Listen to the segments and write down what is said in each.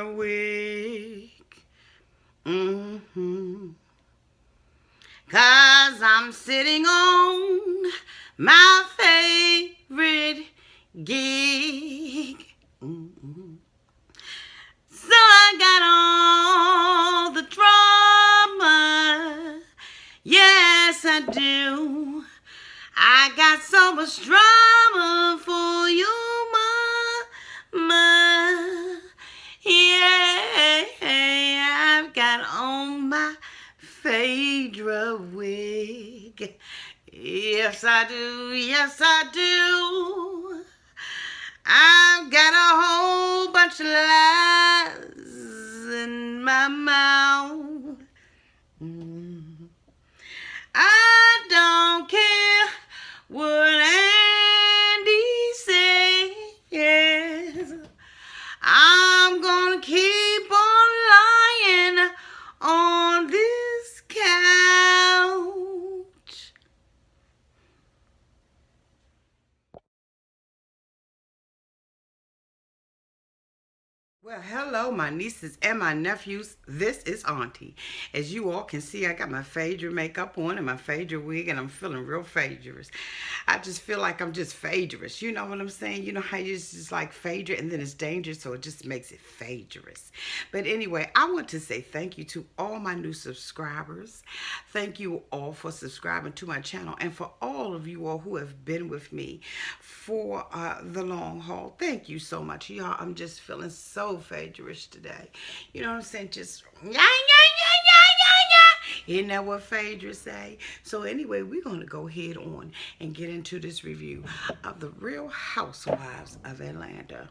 Phaedra wig. Mm-hmm. 'Cause I'm sitting on my favorite gig. Mm-hmm. So I got all the drama. Yes, I do. I got so much drama for you, mama. Yeah, I've got on my Phaedra wig. Yes, I do. Yes, I do. I've got a whole bunch of lies in my mouth. Mm. I don't care what Andy says. I'm gonna keep on lying on this couch. Well, hello, my nieces and my nephews. This is Auntie. As you all can see, I got my Phaedra makeup on and my Phaedra wig, and I'm feeling real Phaedrous. I just feel like I'm just Phaedrous. You know what I'm saying? You know how you just like Phaedra and then it's dangerous, so it just makes it Phaedrous. But anyway, I want to say thank you to all my new subscribers. Thank you all for subscribing to my channel and for all of you all who have been with me for the long haul. Thank you so much, y'all. I'm just feeling so Phaedrous today. You know what I'm saying? Just yeah, yeah, yeah, yeah, yeah, yeah. Isn't that what Phaedra say? So anyway, we're going to go head on and get into this review of the Real Housewives of Atlanta.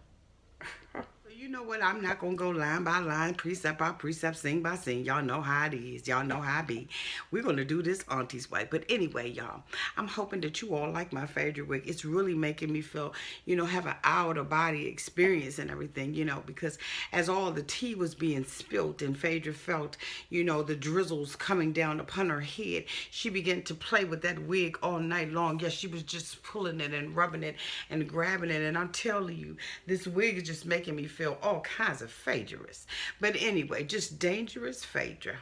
You know what? I'm not going to go line by line, precept by precept, scene by scene. Y'all know how it is. Y'all know how I be. We're going to do this Auntie's way. But anyway, y'all, I'm hoping that you all like my Phaedra wig. It's really making me feel, have an out-of-body experience and everything, because as all the tea was being spilt and Phaedra felt, the drizzles coming down upon her head, she began to play with that wig all night long. Yes, she was just pulling it and rubbing it and grabbing it. And I'm telling you, this wig is just making me feel all kinds of Phaedrous. But anyway, just Dangerous Phaedra.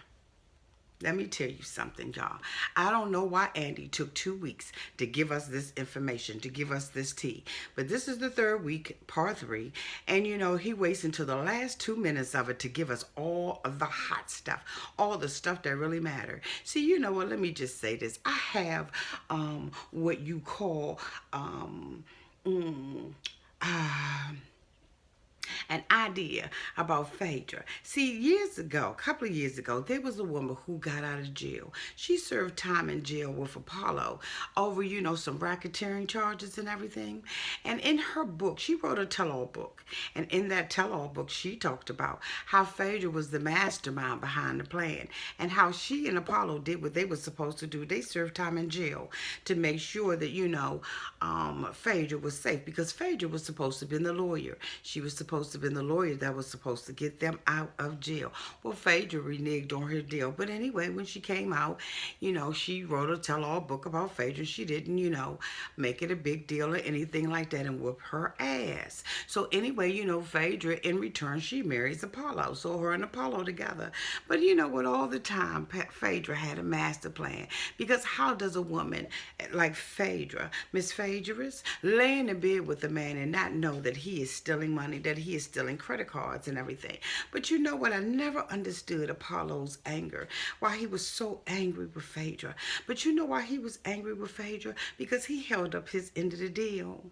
Let me tell you something, y'all. I don't know why Andy took 2 weeks to give us this information, to give us this tea. But this is the third week, part 3. And, he waits until the last 2 minutes of it to give us all of the hot stuff, all the stuff that really matter. See, you know what? Let me just say this. I have what you call mm, uh, an idea about Phaedra. See, years ago, a couple of years ago, there was a woman who got out of jail. She served time in jail with Apollo over, some racketeering charges and everything. And in her book, she wrote a tell-all book. And in that tell-all book, she talked about how Phaedra was the mastermind behind the plan and how she and Apollo did what they were supposed to do. They served time in jail to make sure that, Phaedra was safe because Phaedra was supposed to be the lawyer. She was supposed to be the lawyer that was supposed to get them out of jail. Well, Phaedra reneged on her deal. But anyway, when she came out, she wrote a tell-all book about Phaedra. She didn't, make it a big deal or anything like that and whoop her ass. So anyway, Phaedra, in return, she marries Apollo. So her and Apollo together. But what, all the time, Phaedra had a master plan. Because how does a woman like Phaedra, Miss Phaedrous, lay in the bed with a man and not know that he is stealing money, that he is stealing credit cards and everything? But you know what? I never understood Apollo's anger, why he was so angry with Phaedra. But you know why he was angry with Phaedra? Because he held up his end of the deal.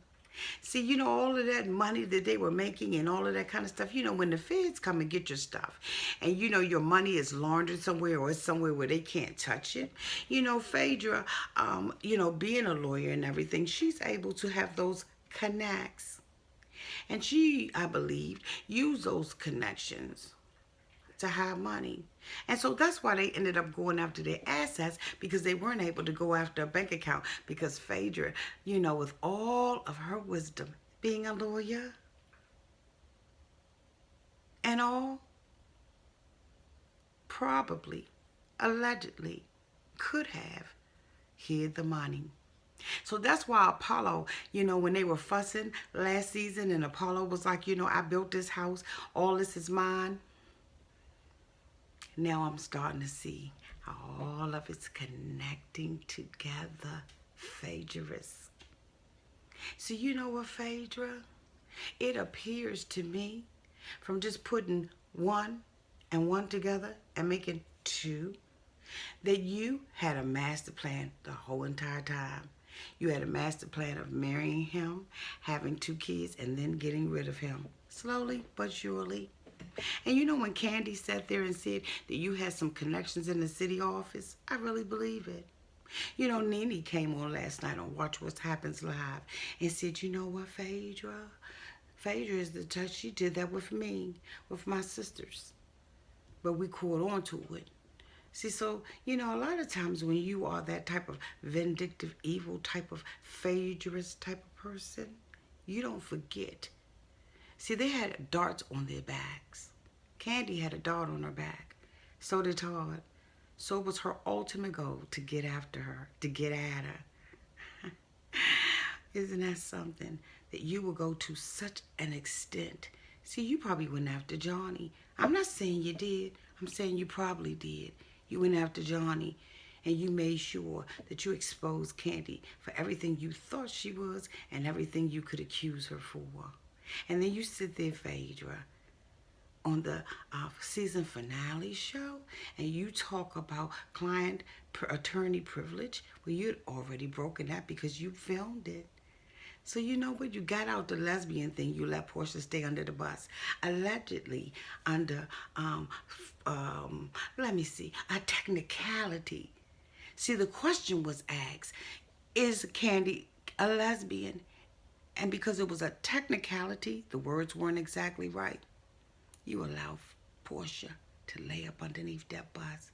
See, all of that money that they were making and all of that kind of stuff, when the feds come and get your stuff and, your money is laundered somewhere or it's somewhere where they can't touch it, Phaedra, being a lawyer and everything, she's able to have those connects. And she, I believe, used those connections to hide money. And so that's why they ended up going after their assets, because they weren't able to go after a bank account, because Phaedra, with all of her wisdom, being a lawyer and all, probably, allegedly, could have hid the money. So that's why Apollo, when they were fussing last season and Apollo was like, I built this house, all this is mine. Now I'm starting to see how all of it's connecting together. Phaedrous. So you know what, Phaedra? It appears to me from just putting one and one together and making two that you had a master plan the whole entire time. You had a master plan of marrying him, having two kids, and then getting rid of him. Slowly but surely. And when Candy sat there and said that you had some connections in the city office, I really believe it. Nene came on last night on Watch What Happens Live and said, you know what, Phaedra? Phaedra is the touch. She did that with me, with my sisters. But we caught on to it. See, so, a lot of times when you are that type of vindictive, evil type of Phaedrous type of person, you don't forget. See, they had darts on their backs. Candy had a dart on her back. So did Todd. So it was her ultimate goal to get after her, to get at her. Isn't that something? That you will go to such an extent. See, you probably went after Johnny. I'm not saying you did. I'm saying you probably did. You went after Johnny and you made sure that you exposed Candy for everything you thought she was and everything you could accuse her for. And then you sit there, Phaedra, on the season finale show, and you talk about client attorney privilege. Well, you'd already broken that because you filmed it. So you know what? You got out the lesbian thing. You let Portia stay under the bus, allegedly under let me see, a technicality. See, the question was asked: is Candy a lesbian? And because it was a technicality, the words weren't exactly right. You allow Portia to lay up underneath that bus.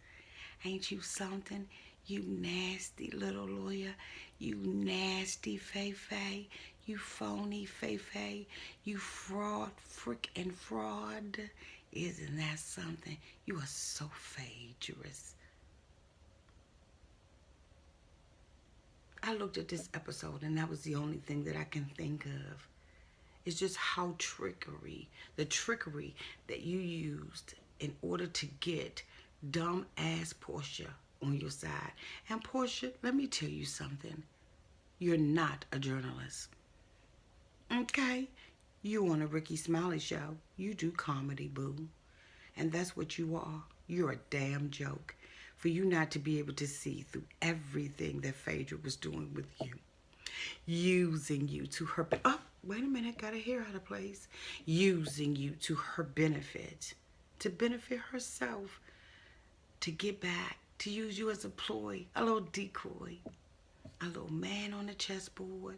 Ain't you something? You nasty little lawyer. You nasty Fay. You phony Fay. You fraud, frickin' fraud. Isn't that something? You are so Phaedrous. I looked at this episode and that was the only thing that I can think of. It's just how the trickery that you used in order to get dumb ass Portia on your side. And Portia, let me tell you something. You're not a journalist. Okay? You on a Ricky Smiley show. You do comedy, boo. And that's what you are. You're a damn joke. For you not to be able to see through everything that Phaedra was doing with you. Using you to her... Oh, wait a minute. Got a hair out of place. Using you to her benefit. To benefit herself. To get back. To use you as a ploy. A little decoy. A little man on the chessboard.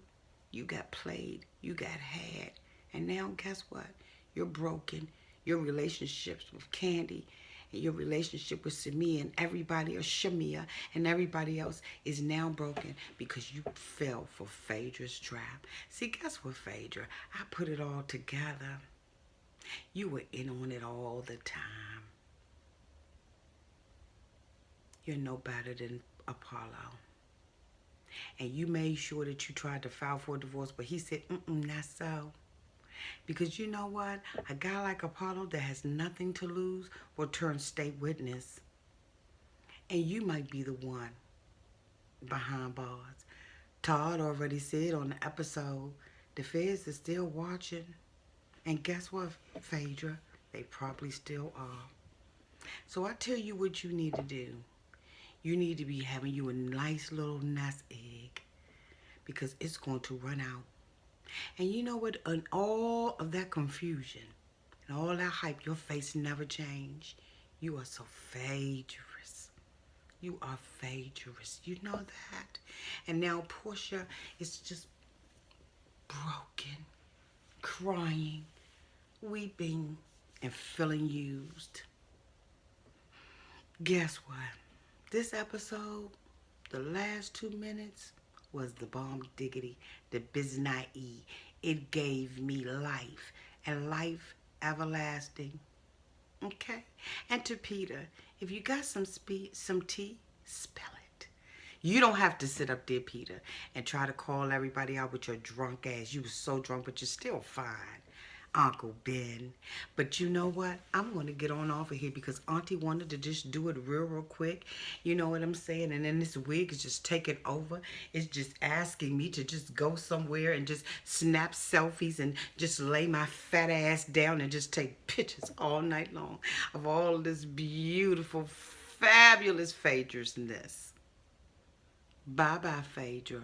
You got played. You got had. And now guess what? You're broken. Your relationships with Candy and your relationship with Samia and everybody, or Shamia and everybody else is now broken because you fell for Phaedra's trap. See, guess what, Phaedra? I put it all together. You were in on it all the time. You're no better than Apollo. And you made sure that you tried to file for a divorce, but he said, not so. Because you know what? A guy like Apollo that has nothing to lose will turn state witness. And you might be the one behind bars. Todd already said on the episode, the feds are still watching. And guess what, Phaedra? They probably still are. So I tell you what you need to do. You need to be having you a nice little nest egg. Because it's going to run out. And you know what? In all of that confusion and all that hype, your face never changed. You are so Phaedrous. You are Phaedrous. You know that? And now Portia is just broken, crying, weeping, and feeling used. Guess what? This episode, the last 2 minutes, was the bomb diggity, the biznai. It gave me life, and life everlasting. Okay? And to Peter, if you got some tea, spill it. You don't have to sit up there, Peter, and try to call everybody out with your drunk ass. You was so drunk, but you're still fine, Uncle Ben. But you know what? I'm going to get on off of here because Auntie wanted to just do it real quick. You know what I'm saying? And then this wig is just taking over. It's just asking me to just go somewhere and just snap selfies and just lay my fat ass down and just take pictures all night long of all this beautiful, fabulous Phaedra'sness. Bye-bye, Phaedra.